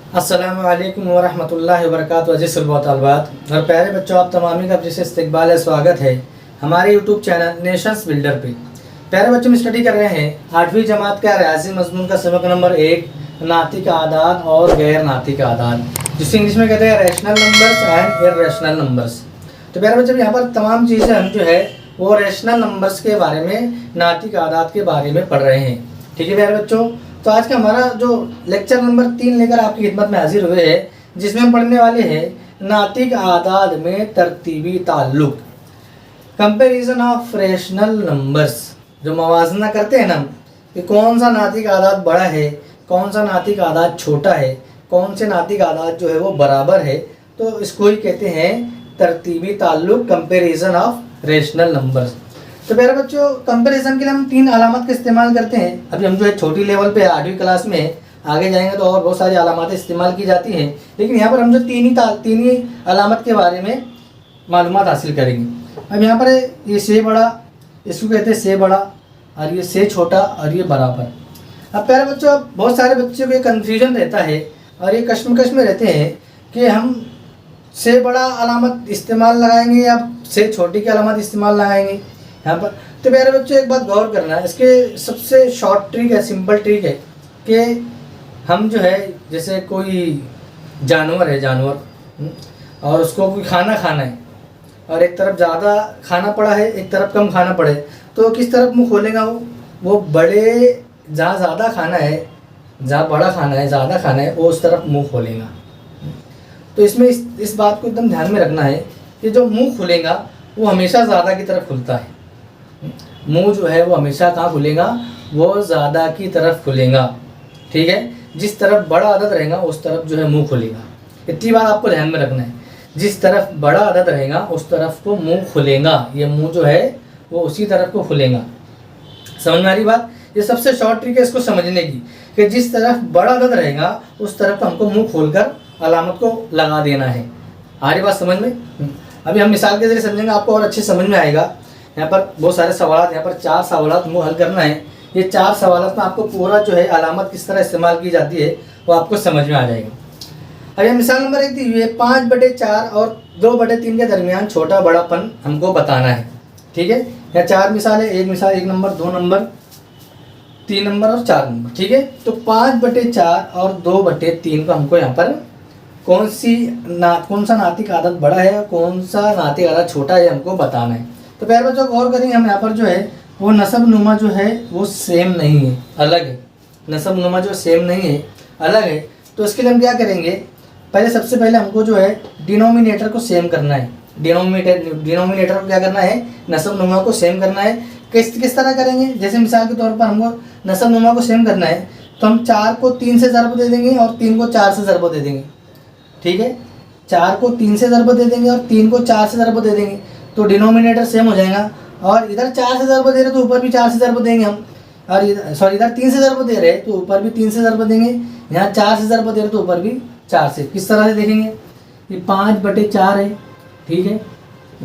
अस्सलामु अलैकुम वरहमतुल्लाहि वबरकातुहू। अज़ीज़ुल तलबात और प्यारे बच्चों, आप तमामी का फिर से इस्तकबाल है, स्वागत है हमारे यूट्यूब चैनल नेशंस बिल्डर पे। प्यारे बच्चों, हम स्टडी कर रहे हैं 8वीं जमात का रियाजी मज़मून का सबक नंबर 1, नातिक आदाद और गैर नातिक आदाद, जिसे इंग्लिश में कहते हैं rational numbers and irrational numbers. तो प्यारे बच्चों, यहाँ पर तमाम चीज़ें हम जो है वो रैशनल नंबर्स के बारे में, नातिक आदाद के बारे में पढ़ रहे हैं। ठीक है प्यारे बच्चों, तो आज का हमारा जो लेक्चर नंबर 3 लेकर आपकी खिदमत में हाजिर हुए हैं, जिसमें हम पढ़ने वाले हैं नातिक आदाद में तरतीबी ताल्लुक, कंपैरिजन ऑफ रैशनल नंबर्स। जो मवाजना करते हैं ना कि कौन सा नातिक आदाद बड़ा है, कौन सा नातिक आदाद छोटा है, कौन से नातिक आदाद जो है वो बराबर है, तो इसको ही कहते हैं तरतीबी ताल्लुक, कंपैरिजन ऑफ रैशनल नंबर्स। तो प्यारे बच्चों, कंपैरिजन के लिए हम 3 अलामत का इस्तेमाल करते हैं। अभी हम जो है छोटी लेवल पे 8वीं क्लास में, आगे जाएंगे तो और बहुत सारी अलामतें इस्तेमाल की जाती हैं, लेकिन यहाँ पर हम जो तीन ही अलामत के बारे में मालूमात हासिल करेंगे। अब यहाँ पर ये से बड़ा, इसको कहते हैं से बड़ा, और ये से छोटा, और ये बराबर। अब प्यारे बच्चों, अब बहुत सारे बच्चों को ये कन्फ्यूजन रहता है और ये कश्मकश में रहते हैं कि हम से बड़ा अलामत इस्तेमाल लगाएंगे या से छोटी की अलामत इस्तेमाल लगाएंगे यहाँ पर। तो प्यारे बच्चों, एक बात गौर करना है, इसके सबसे शॉर्ट ट्रिक है, सिंपल ट्रिक है कि हम जो है, जैसे कोई जानवर है, और उसको कोई खाना खाना है और एक तरफ ज़्यादा खाना पड़ा है, एक तरफ कम खाना पड़े, तो किस तरफ मुंह खोलेगा वो बड़े, जहाँ ज़्यादा खाना है, जहाँ बड़ा खाना है, ज़्यादा खाना है, वो उस तरफ मुंह खोलेगा। तो इसमें इस बात को एकदम ध्यान में रखना है कि जो मुंह खुलेगा वो हमेशा ज़्यादा की तरफ खुलता है। मुंह जो है वो हमेशा कहाँ खुलेगा, वो ज़्यादा की तरफ खुलेगा। ठीक है, जिस तरफ बड़ा अदद रहेगा उस तरफ जो है मुंह खुलेगा। इतनी बात आपको ध्यान में रखना है, जिस तरफ बड़ा अदद रहेगा उस तरफ को मुंह खुलेगा, ये मुंह जो है वो उसी तरफ को खुलेगा। समझ में आ रही बात? ये सबसे शॉर्ट ट्रिक है इसको समझने की, कि जिस तरफ बड़ा अदद रहेगा उस तरफ हमको मुंह खोलकर अलामत को लगा देना है। आ रही बात समझ में? अभी हम मिसाल के जरिए समझेंगे, आपको और अच्छे समझ में आएगा। यहाँ पर बहुत सारे सवाल, यहाँ पर 4 सवाल हमको हल करना है। ये 4 सवाल में आपको पूरा जो है अलामत किस तरह इस्तेमाल की जाती है वो आपको समझ में आ जाएगा। अब ये मिसाल नंबर 1 दी हुई है, 5/4 और 2/3 के दरमियान छोटा बड़ापन हमको बताना है। ठीक है, यहाँ 4 मिसाल है, 1 मिसाल 1 नंबर, 2 नंबर, 3 नंबर और 4 नंबर। ठीक है, तो 5/4 और 2/3 को हमको यहाँ पर कौन सा नातिक आदत बड़ा है, कौन सा नातिक आदत छोटा है, हमको बताना है। तो प्यारे बच्चों, गौर करेंगे, हम यहाँ पर जो है वो नसब नुमा जो है वो सेम नहीं है, अलग है। नसब नुमा जो सेम नहीं है, अलग है। तो इसके लिए हम क्या करेंगे, सबसे पहले हमको जो है डिनोमिनेटर को सेम करना है। डिनोमिनेटर को क्या करना है, नसब नुमा को सेम करना है। किस तरह करेंगे, जैसे मिसाल के तौर पर हमको नसब नुमा को सेम करना है, तो हम 4 को 3 से ज़रब दे देंगे और 3 को 4 से ज़रब दे देंगे। ठीक है, 4 को 3 से ज़रब दे देंगे और 3 को 4 से ज़रब दे देंगे, तो डिनोमिनेटर सेम हो जाएगा। और इधर 4 से ज़रब दे रहे तो ऊपर भी 4 से ज़रब देंगे हम, और इधर 3 से ज़रब दे रहे तो ऊपर भी 3 से ज़रब देंगे। यहाँ 4 से ज़रब दे रहे तो ऊपर भी 4 से। किस तरह से देखेंगे, ये 5/4 है। ठीक है,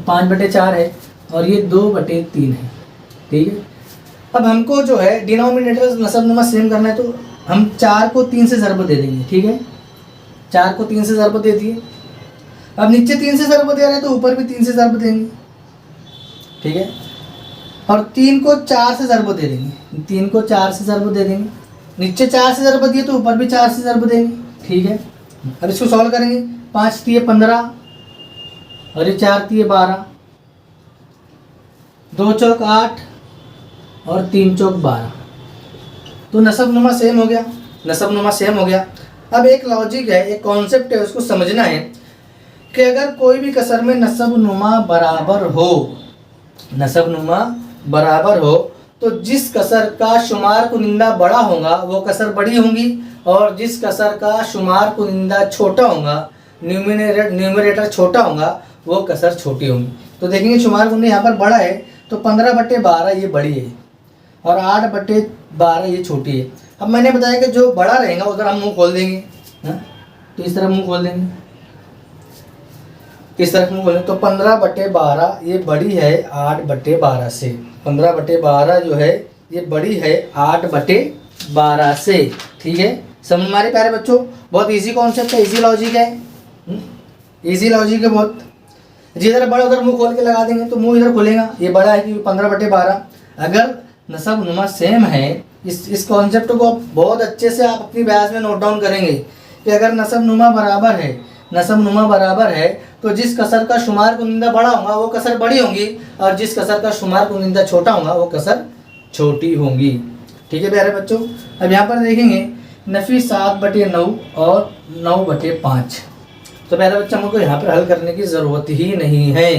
5/4 है और ये 2/3 है। ठीक है, अब हमको जो है डिनोमिनेटर नसब नुमा सेम करना है, तो हम 4 को 3 से ज़रब दे देंगे। ठीक है, 4 को 3 से ज़रब दे दिए। अब नीचे 3 से ज़रब दे रहे हैं तो ऊपर भी 3 से ज़रब देंगे। ठीक है, और 3 को 4 से ज़रब दे देंगे, 3 को 4 से ज़रब दे देंगे। नीचे 4 से ज़रब दिए तो ऊपर भी 4 से ज़रब देंगे। ठीक है, अब इसको सॉल्व करेंगे। 5 × 3 = 15 और ये 4 × 3 = 12, 2 चौक 8 और 3 चौक 12। तो नसब नुमा सेम हो गया, नसब नुमा सेम हो गया। अब एक लॉजिक है, एक कॉन्सेप्ट है, उसको समझना है कि अगर कोई भी कसर में नसब नुमा बराबर हो, नसब नुमा बराबर हो, तो जिस कसर का शुमार कुनिंदा बड़ा होगा वो कसर बड़ी होंगी, और जिस कसर का शुमार कुनिंदा छोटा होगा, न्यूमरेटर छोटा होगा, वो कसर छोटी होंगी। तो देखेंगे शुमार कुनिंदा यहाँ पर बड़ा है, तो 15/12 ये बड़ी है और 8/12 ये छोटी है। अब मैंने बताया कि जो बड़ा रहेगा उधर हम मुंह खोल देंगे। तो इस तरफ मुंह खोल देंगे, किस तरफ मुंह खोलेंगे, तो 15/12 ये बड़ी है 8/12 से। 15/12 जो है ये बड़ी है 8/12 से। ठीक है, समझ में आ रही प्यारे बच्चों? बहुत इजी कॉन्सेप्ट है, इजी लॉजिक है, इजी लॉजिक है बहुत। जिधर बड़ा उधर मुंह खोल के लगा देंगे तो मुंह इधर खुलेगा। ये बड़ा है कि 15/12। अगर नसब नुमा सेम है, इस कॉन्सेप्ट को बहुत अच्छे से आप अपनी बयास में नोट डाउन करेंगे कि अगर नसब नुमा बराबर है, नसब नुमा बराबर है तो जिस कसर का शुमार कुनिंदा बड़ा होगा वो कसर बड़ी होंगी, और जिस कसर का शुमार कुनिंदा छोटा होगा वो कसर छोटी होंगी। ठीक है प्यारे बच्चों? अब यहाँ पर देखेंगे नफ़ी 7/9 और 9/5। तो प्यारे बच्चों हमको यहाँ पर हल करने की ज़रूरत ही नहीं है।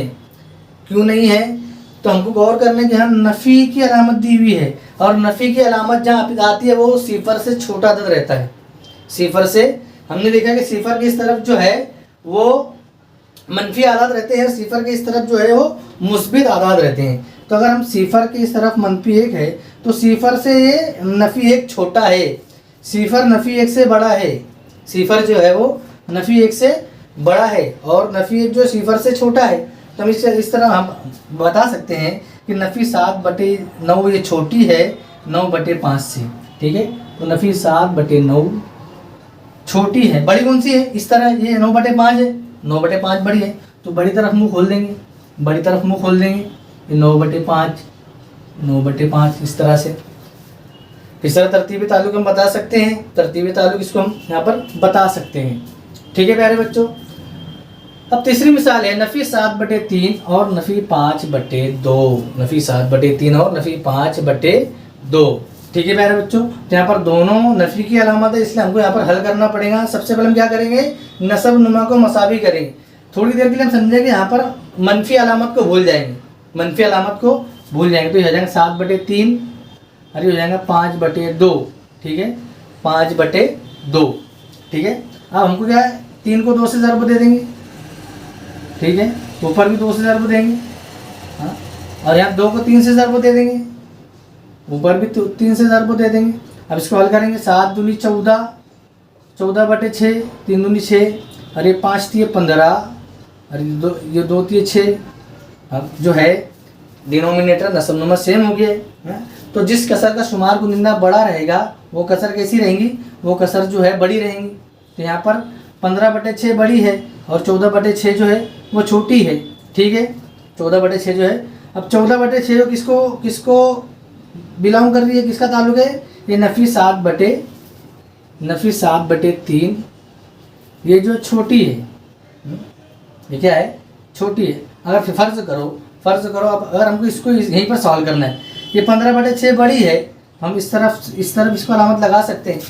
क्यों नहीं है? तो हमको गौर करने की यहाँ नफ़ी की अलामत दी हुई है, और नफ़ी की अलामत जहाँ आती है वो सिफर से छोटा अदद रहता है। सिफर से हमने देखा कि सिफर की इस तरफ जो है वो मनफी आदाद रहते हैं, सिफर के इस तरफ जो है वो मुस्बित आदाद रहते हैं। तो अगर हम सिफर की इस तरफ मनफी 1 है तो सिफर से ये नफ़ी 1 छोटा है, सिफर नफ़ी 1 से बड़ा है, सिफर जो है वो नफ़ी 1 से बड़ा है और नफ़ी 1 जो सिफर से छोटा है। तो हम इस तरह हम बता सकते हैं कि नफ़ी 7/9 ये छोटी है 9/5 से। ठीक है, तो नफ़ी 7/9 छोटी है, बड़ी कौन सी है? इस तरह ये 9/5 है, 9/5 बड़ी है, तो बड़ी तरफ मुंह खोल देंगे, बड़ी तरफ मुंह खोल देंगे, ये 9/5, 9/5 इस तरह से। इस तरह तरतीबी ताल्लुक हम बता सकते हैं, तरतीबी ताल्लुक इसको हम यहाँ पर बता सकते हैं। ठीक है प्यारे बच्चों? अब तीसरी मिसाल है नफ़ी 7/3 और नफ़ी 5/2, नफ़ी 7/3 और नफ़ी 5/2। ठीक है प्यारे बच्चों? तो यहाँ पर दोनों नफ़ी की अलामत है, इसलिए हमको यहाँ पर हल करना पड़ेगा। सबसे पहले हम क्या करेंगे? नसब नुमा को मसावी करेंगे। थोड़ी देर के लिए हम समझेंगे यहाँ पर मनफी अलामत को भूल जाएंगे, मनफी अलामत को भूल जाएंगे। तो ये हो जाएगा 7/3 और ये हो जाएगा 5/2। ठीक है, 5/2। ठीक है, अब हमको क्या है? 3 को 2 से ज़रब दे देंगे। ठीक है, ऊपर भी 2 से ज़रब देंगे, हाँ, और यहाँ 2 को 3 से ज़रब दे देंगे, ऊपर भी 3 से ज़रब दे देंगे। अब इसको हल करेंगे। 7 दूनी 14, 14/6, 3 दूनी 6, और ये 5 3 15, और ये 2 3 6। अब जो है डिनोमिनेटर नसब नुमा सेम हो गया है, तो जिस कसर का शुमार कुनिंदा बड़ा रहेगा वो कसर कैसी रहेंगी? वो कसर जो है बड़ी रहेंगी। तो यहाँ पर 15/6 बड़ी है और 14/6 जो है वो छोटी है। ठीक है, 14/6 जो है, अब 14/6 जो किसको बिलोंग कर रही है, किसका ताल्लुक है? ये नफ़ी 7/3 ये जो छोटी है, ये क्या है? छोटी है। अगर फ़र्ज़ करो अब अगर हमको इसको यहीं पर सॉल्व करना है, ये 15/6 बड़ी है, हम इस तरफ इसको अलामत लगा सकते हैं,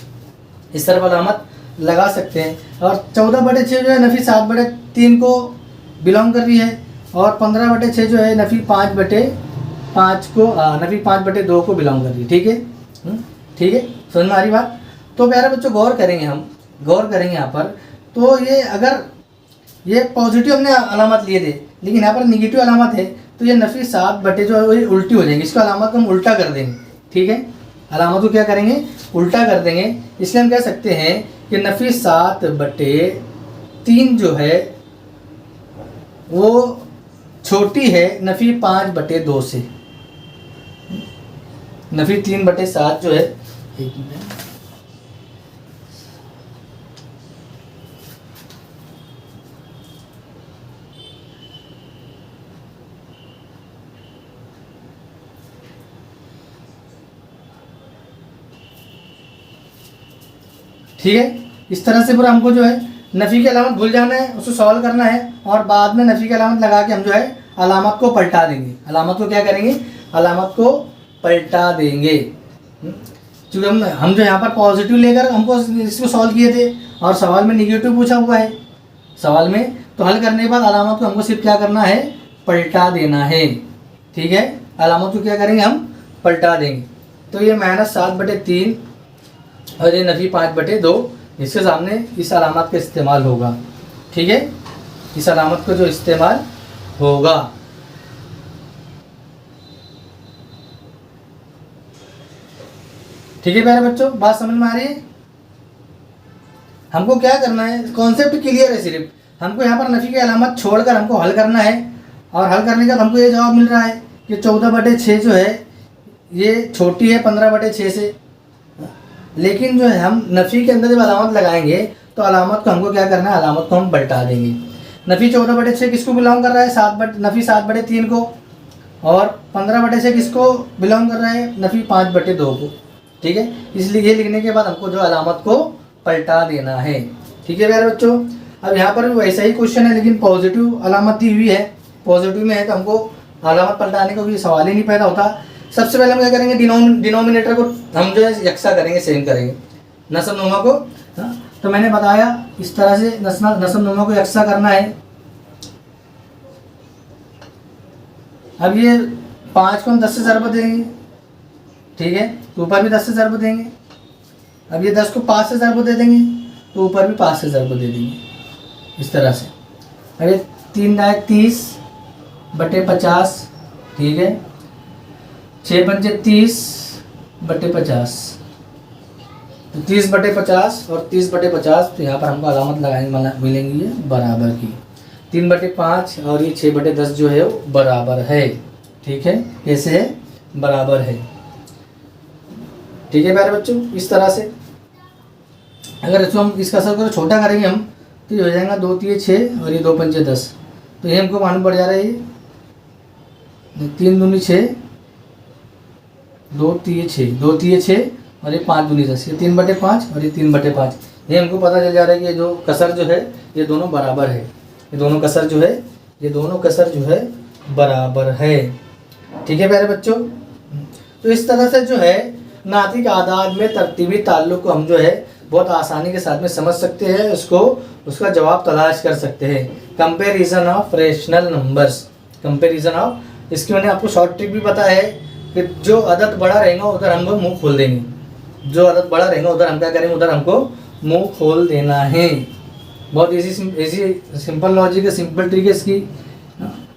इस तरफ अलामत लगा सकते हैं। और 14/6 जो है नफ़ी 7/3 को बिलोंग कर रही है, और 15/6 जो है नफ़ी 5/5 को नफ़ी 5/2 को बिलोंग कर रही है। ठीक है, ठीक है, समझ में आ रही बात? तो प्यारे बच्चों गौर करेंगे यहाँ पर। तो ये अगर ये पॉजिटिव हमने अलामत लिए थे, लेकिन यहाँ पर निगेटिव अलामत है, तो ये नफ़ी 7 जो है वो उल्टी हो जाएंगी, इसको अलामत को हम उल्टा कर देंगे। ठीक है, अलामत को क्या करेंगे? उल्टा कर देंगे। इसलिए हम कह सकते हैं कि नफ़ी 7/3 जो है वो छोटी है नफ़ी 5/2 से। नफ़ी 3/7 जो है, एक मिनट, ठीक है, इस तरह से पूरा हमको जो है नफ़ी की अलामत भूल जाना है, उसको सॉल्व करना है, और बाद में नफ़ी की अलामत लगा के हम जो है अलामत को पलटा देंगे। अलामत को क्या करेंगे? अलामत को पलटा देंगे। क्योंकि हम जो यहाँ पर पॉजिटिव लेकर हमको इसको सॉल्व किए थे, और सवाल में निगेटिव पूछा हुआ है सवाल में, तो हल करने के बाद अलामत को हमको सिर्फ क्या करना है? पलटा देना है। ठीक है, अलामत को क्या करेंगे? हम पलटा देंगे। तो ये -7/3 और ये नफ़ी 5/2, इसके सामने इस अलामत का इस्तेमाल होगा। ठीक है, इस अलामत को जो इस्तेमाल होगा। ठीक है प्यारे बच्चों, बात समझ में आ रही है? हमको क्या करना है? कॉन्सेप्ट क्लियर है, सिर्फ हमको यहाँ पर नफ़ी की अलामत छोड़कर हमको हल करना है, और हल करने के बाद हमको ये जवाब मिल रहा है कि 14/6 जो है ये छोटी है 15/6 से। लेकिन जो है हम नफ़ी के अंदर जब अलामत लगाएंगे तो अलामत को हमको क्या करना है, अलामत को हम पलटा देंगे। नफ़ी 14/6 किसको बिलोंग कर रहा है, नफ़ी 7/3 को, और 15/6 किसको बिलोंग कर रहा है, नफ़ी 5/2 को। ठीक है, इसलिए ये लिखने के बाद हमको जो अलामत को पलटा देना है। ठीक है प्यारे बच्चों, अब यहाँ पर भी वैसा ही क्वेश्चन है, लेकिन पॉजिटिव अलामत दी हुई है, पॉजिटिव में है तो हमको अलामत पलटाने का कोई सवाल ही नहीं पैदा होता। सबसे पहले हम क्या करेंगे, डिनोमिनेटर को हम जो है यकसा करेंगे, सेम करेंगे नस्ब नुमा को। हाँ, तो मैंने बताया इस तरह से नस्ब नुमा को यकसा करना है। अब ये 5 को हम 10 से ज़रब देंगे, ठीक है, तो ऊपर भी 10 से ज़रब देंगे। अब ये 10 को 5 से ज़रब दे देंगे तो ऊपर भी 5 से ज़रब दे देंगे, इस तरह से। अब ये 3 दाएँ 30/50, ठीक है, 6 पंचे 30/50, तो 30/50 और 30/50, तो यहाँ पर हमको अलामत लगाएंगे, मिलेंगी ये बराबर की। 3/5 और ये 6/10 जो है वो बराबर है। ठीक है, कैसे है, बराबर है। ठीक है प्यारे बच्चों, इस तरह से अगर इसको हम इसका सर्कल छोटा करेंगे हम, तो ये हो जाएगा 2 3 6 और ये 2 पंचे 10, तो ये हमको मालूम पड़ जा रहा है, ये 3 दूनी 6, 2 3 6, 2 3 6 और ये 5 दूनी 10, ये 3/5 और ये 3/5। ये हमको पता चल जा रहा है कि ये जो कसर जो है ये दोनों बराबर है, ये दोनों कसर जो है, ये दोनों कसर जो है बराबर है। ठीक है प्यारे बच्चों, तो इस तरह से जो है नातिक आदाद में तरतीबी ताल्लुक़ को हम जो है बहुत आसानी के साथ में समझ सकते हैं, उसका जवाब तलाश कर सकते हैं। Comparison of rational numbers, comparison of, इसकी मैंने आपको शॉर्ट ट्रिक भी पता है कि जो अदद बड़ा रहेगा उधर हमको मुंह खोल देंगे, जो अदद बड़ा रहेगा उधर हम क्या करेंगे, उधर हमको मुंह खोल देना है। बहुत इजी सिंपल लॉजिक है, सिंपल ट्रिक है इसकी,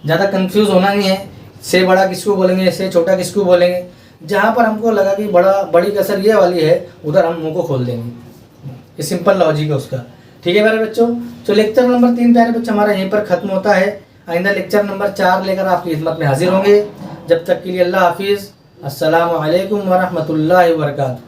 ज़्यादा कंफ्यूज होना नहीं है। से बड़ा किसको बोलेंगे, से छोटा किसको बोलेंगे, जहाँ पर हमको लगा कि बड़ी कसर ये वाली है उधर हम मुंह को खोल देंगे। ये सिंपल लॉजिक है उसका। ठीक है प्यारे बच्चों, तो लेक्चर नंबर 3 प्यारे बच्चों हमारा यहीं पर ख़त्म होता है। आइंदा लेक्चर नंबर 4 लेकर आपकी खिदमत में हाजिर होंगे। जब तक के लिए अल्लाह हाफिज़, अस्सलामु अलैकुम व रहमतुल्लाहि व बरकातहू।